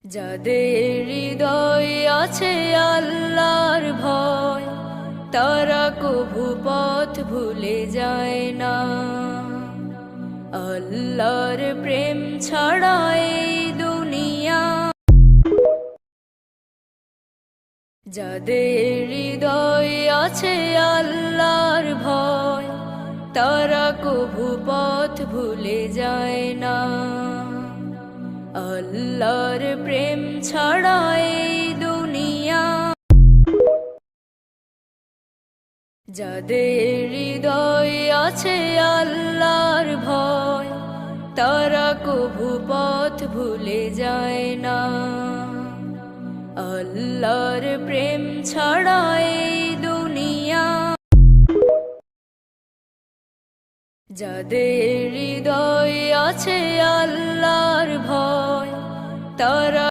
যাদের হৃদয় আছে আল্লাহর ভয়, তারা কভু পথ ভুলে যায় না। আল্লাহর প্রেম ছাড়া এই দুনিয়া। যাদের হৃদয় আছে আল্লাহর ভয়, তারা কভু পথ ভুলে যায় না। আল্লাহর প্রেম ছাড়া এই দুনিয়া। যাদের হৃদয় আছে আল্লাহর ভয়, তারা কভু পথ ভুলে যায় না। আল্লাহর প্রেম ছাড়া এই দুনিয়া। যাদের হৃদয় আছে আল্লাহর ভয়, তারা